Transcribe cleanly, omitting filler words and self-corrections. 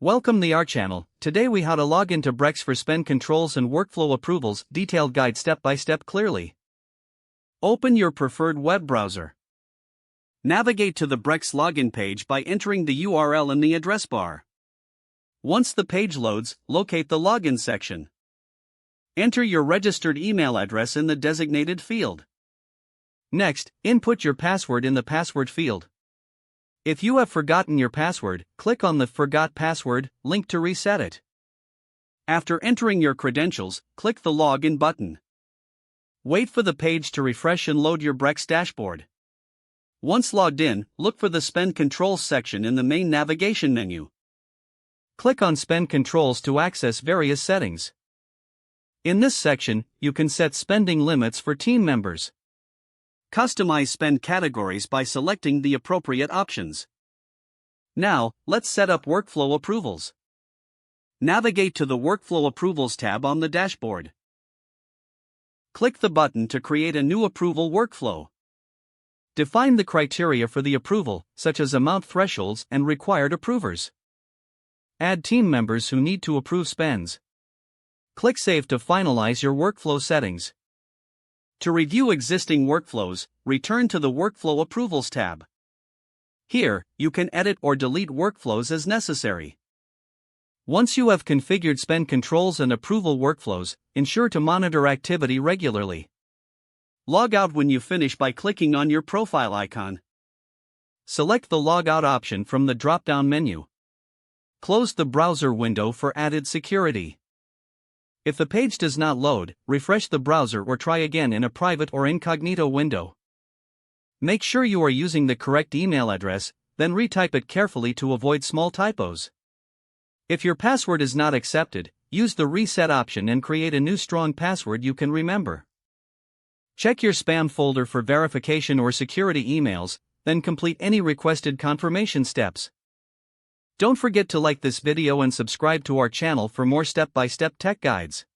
Welcome to our channel. Today we how to log into Brex for spend controls and workflow approvals, detailed guide step by step clearly. Open your preferred web browser. Navigate to the Brex login page by entering the URL in the address bar. Once the page loads, locate the login section. Enter your registered email address in the designated field. Next, input your password in the password field. If you have forgotten your password, click on the Forgot Password link to reset it. After entering your credentials, click the Login button. Wait for the page to refresh and load your Brex dashboard. Once logged in, look for the Spend Controls section in the main navigation menu. Click on Spend Controls to access various settings. In this section, you can set spending limits for team members. Customize spend categories by selecting the appropriate options. Now, let's set up workflow approvals. Navigate to the Workflow Approvals tab on the dashboard. Click the button to create a new approval workflow. Define the criteria for the approval, such as amount thresholds and required approvers. Add team members who need to approve spends. Click Save to finalize your workflow settings. To review existing workflows, return to the Workflow Approvals tab. Here, you can edit or delete workflows as necessary. Once you have configured spend controls and approval workflows, ensure to monitor activity regularly. Log out when you finish by clicking on your profile icon. Select the Log Out option from the drop-down menu. Close the browser window for added security. If the page does not load, refresh the browser or try again in a private or incognito window. Make sure you are using the correct email address, then retype it carefully to avoid small typos. If your password is not accepted, use the Reset option and create a new strong password you can remember. Check your spam folder for verification or security emails, then complete any requested confirmation steps. Don't forget to like this video and subscribe to our channel for more step-by-step tech guides.